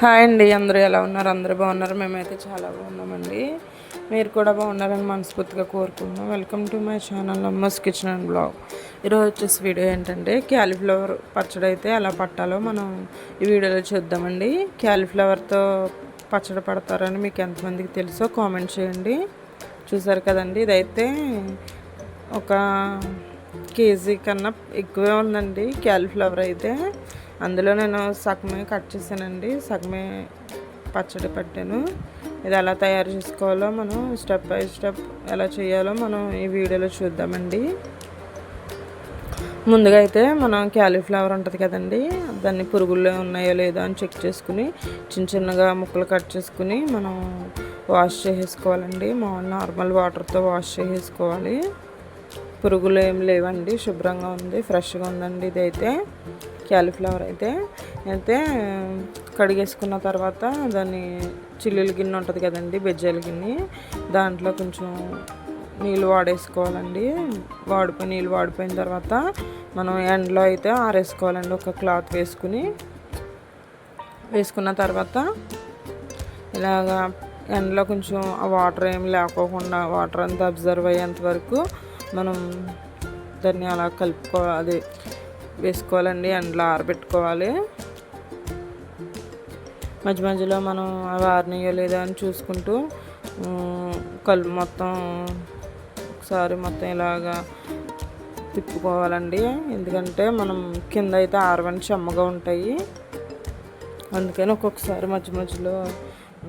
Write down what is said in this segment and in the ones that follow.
Hi అండి, అందరూ ఎలా ఉన్నారు? అందరూ బాగున్నారు. మేమైతే చాలా బాగున్నామండి. మీరు కూడా బాగున్నారని మనస్ఫూర్తిగా కోరుకుంటున్నాం. Welcome to my channel Amma's kitchen and blog. ఈరోజు వచ్చేసి వీడియో ఏంటంటే క్యాలీఫ్లవర్ పచ్చడి అయితే ఎలా పట్టాలో మనం ఈ వీడియోలో చూద్దామండి. క్యాలీఫ్లవర్తో పచ్చడి పడతారని మీకు ఎంతమందికి తెలుసో కామెంట్ చేయండి. చూసారు కదండి, ఇదైతే ఒక కేజీ కన్నా ఎక్కువే ఉందండి క్యాలీఫ్లవర్ అయితే. అందులో నేను సగమే కట్ చేశానండి, సగమే పచ్చడి పట్టాను. ఇది ఎలా తయారు చేసుకోవాలో మనం స్టెప్ బై స్టెప్ ఎలా చేయాలో మనం ఈ వీడియోలో చూద్దామండి. ముందుగా అయితే మనం క్యాలీఫ్లవర్ ఉంటుంది కదండి, దాన్ని పురుగులు ఉన్నాయో లేదో అని చెక్ చేసుకుని చిన్న చిన్నగా ముక్కలు కట్ చేసుకుని మనం వాష్ చేసేసుకోవాలండి. నార్మల్ వాటర్తో వాష్ చేసేసుకోవాలి. పురుగులు ఏం లేవండి, శుభ్రంగా ఉంది, ఫ్రెష్గా ఉందండి. ఇదైతే క్యాలీఫ్లవర్ అయితే కడిగేసుకున్న తర్వాత దాన్ని చిల్లుల గిన్నె ఉంటుంది కదండి, బెజ్జాల గిన్నె, దాంట్లో కొంచెం నీళ్ళు వాడేసుకోవాలండి. నీళ్ళు వాడిపోయిన తర్వాత మనం ఎండలో అయితే ఆరేసుకోవాలండి. ఒక క్లాత్ వేసుకున్న తర్వాత ఇలాగా ఎండలో కొంచెం ఆ వాటర్ ఏమి లేకోకుండా వాటర్ అంతా అబ్జర్వ్ అయ్యేంత వరకు మనం దాన్ని అలా కలుపుకోవాలి, వేసుకోవాలండి. ఎండలో ఆరబెట్టుకోవాలి. మధ్య మధ్యలో మనం అవి ఆరినాయో లేదా అని చూసుకుంటూ మొత్తం ఒకసారి మొత్తం ఇలాగా తిప్పుకోవాలండి. ఎందుకంటే మనం కింద అయితే ఆరవని చెమ్మగా ఉంటాయి, అందుకని ఒక్కొక్కసారి మధ్య మధ్యలో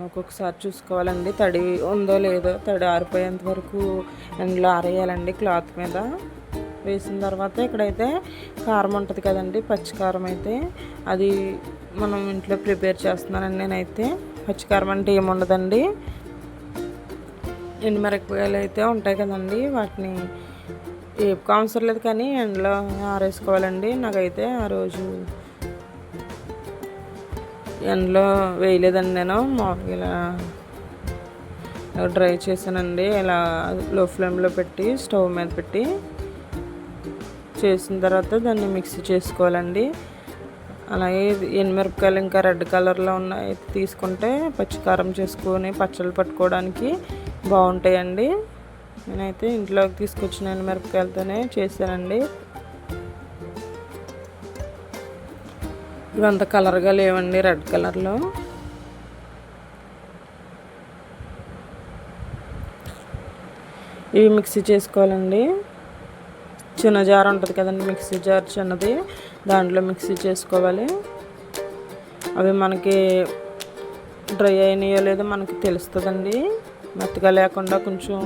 ఒక్కొక్కసారి చూసుకోవాలండి. తడి ఉందో లేదో, తడి ఆరిపోయేంత వరకు ఎండలో ఆరేయాలండి క్లాత్ మీద. వేసిన తర్వాత ఇక్కడైతే కారం ఉంటుంది కదండి, పచ్చికారం అయితే అది మనం ఇంట్లో ప్రిపేర్ చేస్తున్నానండి. నేనైతే పచ్చికారం అంటే ఏముండదండి, ఎండుమిరపకాయలు అయితే ఉంటాయి కదండి, వాటిని ఏపుకో అవసరం లేదు కానీ ఎండలో ఆరేసుకోవాలండి. నాకైతే ఆ రోజు ఎండలో వేయలేదండి, నేను మామూలుగా డ్రై చేశానండి. ఇలా లో ఫ్లేమ్లో పెట్టి స్టవ్ మీద పెట్టి చేసిన తర్వాత దాన్ని మిక్సీ చేసుకోవాలండి. అలాగే ఎండుమిరపకాయలు ఇంకా రెడ్ కలర్లో ఉన్నాయి తీసుకుంటే పచ్చికారం చేసుకొని పచ్చళ్ళు పట్టుకోవడానికి బాగుంటాయండి. నేనైతే ఇంట్లోకి తీసుకొచ్చిన ఎండుమిరపకాయలతోనే చేశానండి. ఇవంత కలర్గా లేవండి, రెడ్ కలర్లో. ఇవి మిక్సీ చేసుకోవాలండి. చిన్న జార్ ఉంటుంది కదండి, మిక్సీ జార్ చిన్నది, దాంట్లో మిక్సీ చేసుకోవాలి. అవి మనకి డ్రై అయినాయో లేదో మనకి తెలుస్తుందండి. మెత్తగా లేకుండా కొంచెం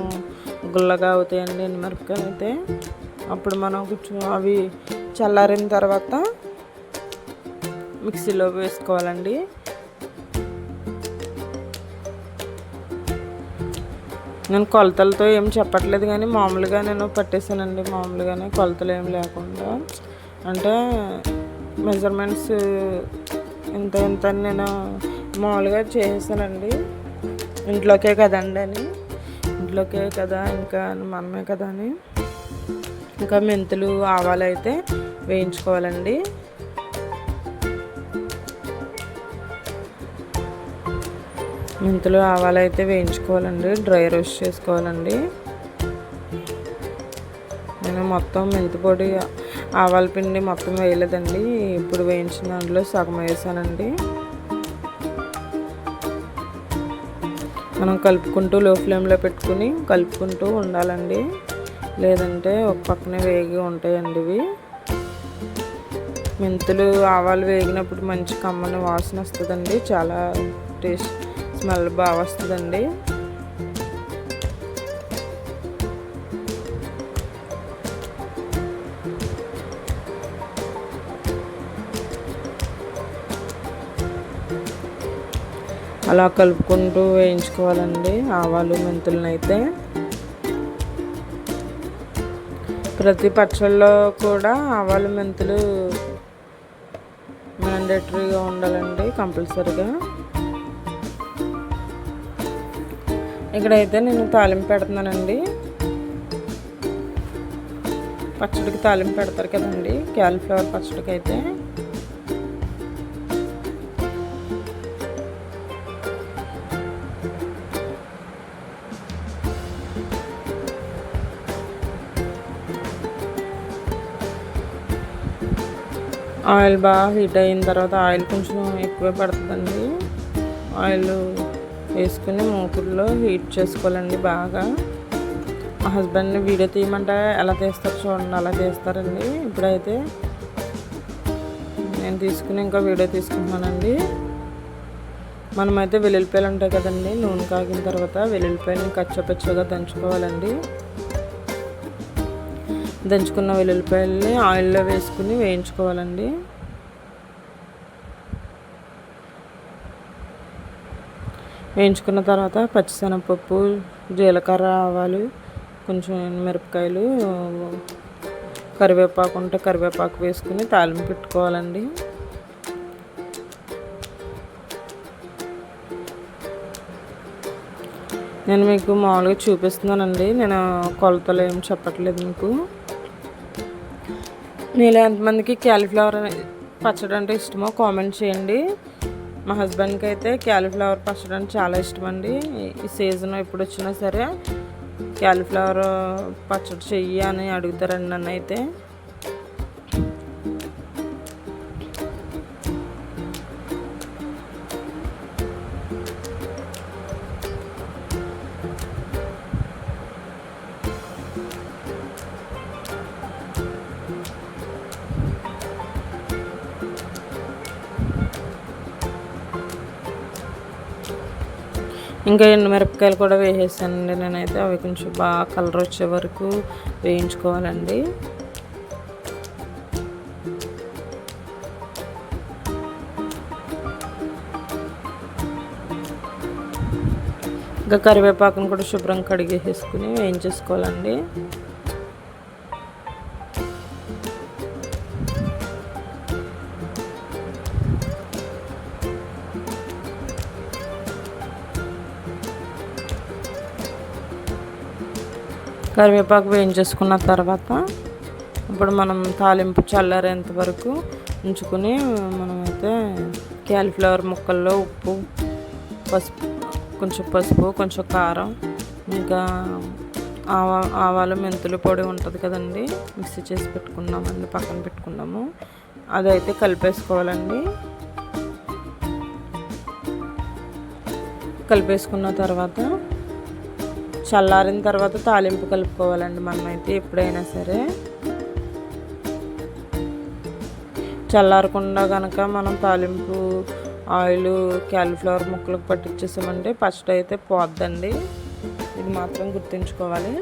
గుల్లగా అవుతాయండి ఎండుమిరపకాయలు అయితే. అప్పుడు మనం కొంచెం అవి చల్లారిన తర్వాత మిక్సీలో వేసుకోవాలండి. నేను కొలతలతో ఏం చెప్పట్లేదు కానీ మామూలుగా నేను పట్టేసానండి. మామూలుగానే కొలతలు ఏం లేకుండా, అంటే మెజర్మెంట్స్ ఎంత నేను మామూలుగా చేసానండి. ఇంట్లోకే కదండి అని, ఇంట్లోకే కదా ఇంకా మనమే కదా అని. ఇంకా మెంతులు ఆవాలు అయితే వేయించుకోవాలండి. మెంతులు ఆవాలు అయితే వేయించుకోవాలండి, డ్రై రోస్ట్ చేసుకోవాలండి. నేను మొత్తం మెంతి పొడి ఆవాల పిండి మొత్తం వేయలేదండి, ఇప్పుడు వేయించిన దాంట్లో సగం వేసానండి. మనం కలుపుకుంటూ లో ఫ్లేమ్లో పెట్టుకుని కలుపుకుంటూ ఉండాలండి, లేదంటే ఒక పక్కనే వేగి ఉంటాయండి ఇవి. మెంతులు ఆవాలు వేగినప్పుడు మంచి కమ్మని వాసన వస్తుందండి, చాలా స్మెల్ బాగా వస్తుందండి. అలా కలుపుకుంటూ వేయించుకోవాలండి ఆవాలు మెంతులను అయితే. ప్రతి పచ్చళ్ళలో కూడా ఆవాలు మెంతులు మ్యాండేటరీగా ఉండాలండి, కంపల్సరీగా. ఇక్కడైతే నేను తాలింపు పెడుతున్నానండి. పచ్చడికి తాలింపు పెడతారు కదండి, క్యాలీఫ్లవర్ పచ్చడికి అయితే ఆయిల్ బాగా హీట్ అయిన తర్వాత ఆయిల్ కొంచెం ఎక్కువే పడుతుందండి. ఆయిల్ వేసుకుని మూకుడులో హీట్ చేసుకోవాలండి బాగా. మా హస్బెండ్ని వీడియో తీయమంటే ఎలా తీస్తారో చూడండి, అలా తీస్తారండి. ఇప్పుడైతే నేను తీసుకుని ఇంకా వీడియో తీసుకుంటున్నానండి. మనమైతే వెల్లుల్లిపాయలు ఉంటాయి కదండి, నూనె కాగిన తర్వాత వెల్లుల్లిపాయలని కచ్చపచ్చగా దంచుకోవాలండి. దంచుకున్న వెల్లుల్లిపాయలని ఆయిల్లో వేసుకుని వేయించుకోవాలండి. వేయించుకున్న తర్వాత పచ్చిశనగపప్పు, జీలకర్ర, ఆవాలు, కొంచెం మిరపకాయలు, కరివేపాకు ఉంటే కరివేపాకు వేసుకుని తాలింపు పెట్టుకోవాలండి. నేను మీకు మామూలుగా చూపిస్తున్నానండి, నేను కొలతలు ఏం చెప్పట్లేదు మీకు. మీలో ఎంతమందికి క్యాలీఫ్లవర్ పచ్చడి అంటే ఇష్టమో కామెంట్ చేయండి. మా హస్బెండ్కి అయితే క్యాలీఫ్లవర్ పచ్చడి అంటే చాలా ఇష్టం అండి. ఈ సీజన్ ఎప్పుడు వచ్చినా సరే క్యాలీఫ్లవర్ పచ్చడి చెయ్యి అని అడుగుతారండి నన్ను అయితే. ఇంకా ఎండుమిరపకాయలు కూడా వేసేసానండి నేనైతే. అవి కొంచెం బాగా కలర్ వచ్చే వరకు వేయించుకోవాలండి. ఇంకా కరివేపాకును కూడా శుభ్రంగా కడిగేసుకుని వేయించేసుకోవాలండి. కరివేపాకు వేయించేసుకున్న తర్వాత ఇప్పుడు మనం తాలింపు చల్లారేంత వరకు ఉంచుకుని మనమైతే క్యాలీఫ్లవర్ ముక్కల్లో ఉప్పు, పసుపు, కొంచెం కారం, ఇంకా ఆవాలు మెంతులు పొడి ఉంటుంది కదండి, మిక్సీ చేసి పెట్టుకున్నామండి, పక్కన పెట్టుకున్నాము. అదైతే కలిపేసుకోవాలండి. కలిపేసుకున్న తర్వాత చల్లారిన తర్వాత తాలింపు కలుపుకోవాలండి. మనమైతే ఎప్పుడైనా సరే చల్లారకుండా కనుక మనం తాలింపు ఆయిల్ క్యాలీఫ్లవర్ ముక్కలకు పట్టించేసామంటే పచ్చడి అయితే పోద్దండి. ఇది మాత్రం గుర్తుంచుకోవాలి.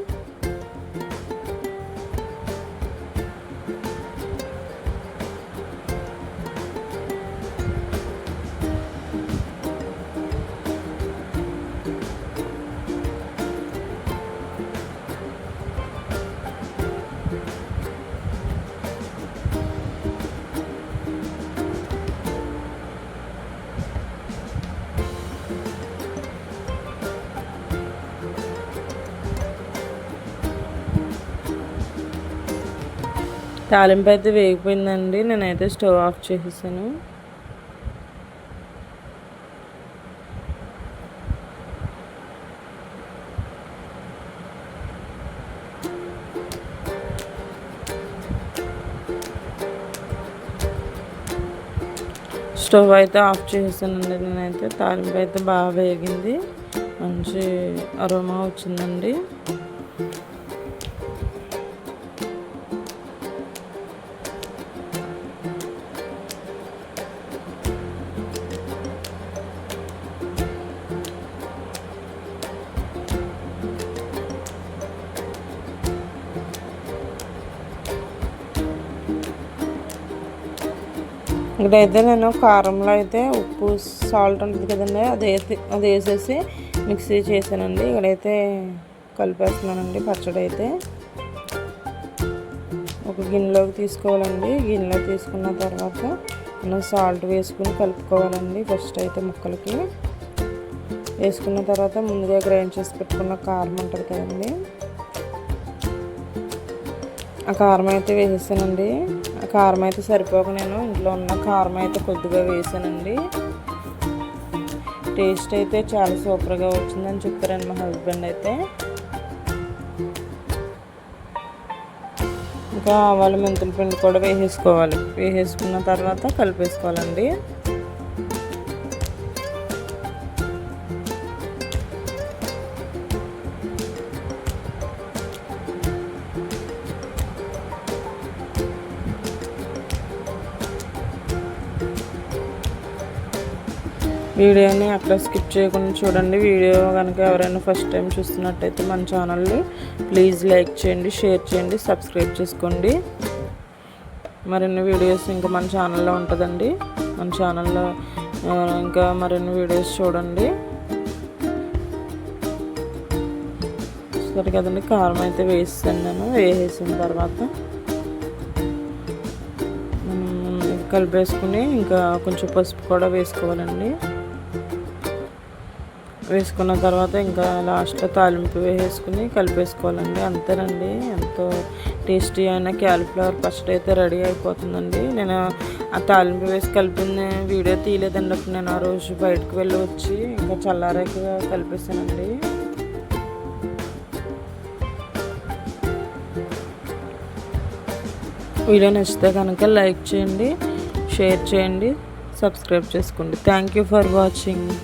తాలింపు అయితే వేగిపోయిందండి. నేనైతే స్టవ్ ఆఫ్ చేసేసాను. స్టవ్ అయితే ఆఫ్ చేసేసానండి నేనైతే. తాలింపు అయితే బాగా వేగింది, మంచి అరోమా వచ్చిందండి. ఇక్కడైతే నేను కారంలో అయితే ఉప్పు, సాల్ట్ ఉంటుంది కదండి, అది వేసేసి మిక్సీ చేశానండి. ఇక్కడైతే కలిపేస్తున్నానండి పచ్చడి అయితే. ఒక గిన్నెలోకి తీసుకోవాలండి. గిన్నెలో తీసుకున్న తర్వాత మనం సాల్ట్ వేసుకుని కలుపుకోవాలండి. ఫస్ట్ అయితే ముక్కలకి వేసుకున్న తర్వాత ముందుగా గ్రైండ్ చేసి పెట్టుకున్న కారం ఉంటుంది కదండి, ఆ కారం అయితే వేసేసానండి. ఆ కారం అయితే సరిపోక నేను ఇంట్లో ఉన్న కారం అయితే కొద్దిగా వేసానండి. టేస్ట్ అయితే చాలా సూపర్గా వచ్చిందని చెప్పారండి మా హస్బెండ్ అయితే. ఇంకా ఆవాలు మెంతుల పిండి కూడా వేసేసుకోవాలి. వేసేసుకున్న తర్వాత కలిపేసుకోవాలండి. వీడియోని అక్కడ స్కిప్ చేయకుండా చూడండి. వీడియో కనుక ఎవరైనా ఫస్ట్ టైం చూస్తున్నట్టయితే మన ఛానల్ని ప్లీజ్ లైక్ చేయండి, షేర్ చేయండి, సబ్స్క్రైబ్ చేసుకోండి. మరిన్ని వీడియోస్ ఇంకా మన ఛానల్లో ఉంటుందండి. మన ఛానల్లో ఇంకా మరిన్ని వీడియోస్ చూడండి. సరే కదండి, కారం అయితే వేసాను నేను. వేసేసిన తర్వాత కలిపేసుకుని ఇంకా కొంచెం పసుపు కూడా వేసుకోవాలండి. వేసుకున్న తర్వాత ఇంకా లాస్ట్లో తాలింపు వేసేసుకుని కలిపేసుకోవాలండి. అంతేనండి, ఎంతో టేస్టీ అయిన క్యాలీఫ్లవర్ పచ్చడి అయితే రెడీ అయిపోతుందండి. నేను ఆ తాలింపు వేసి కలిపిన వీడియో తీయలేదండి. అప్పుడు నేను ఆ రోజు బయటకు వెళ్ళి వచ్చి ఇంకా చల్లారాక కలిపేసానండి. వీడియో నచ్చితే కనుక లైక్ చేయండి, షేర్ చేయండి, సబ్స్క్రైబ్ చేసుకోండి. Thank you for watching.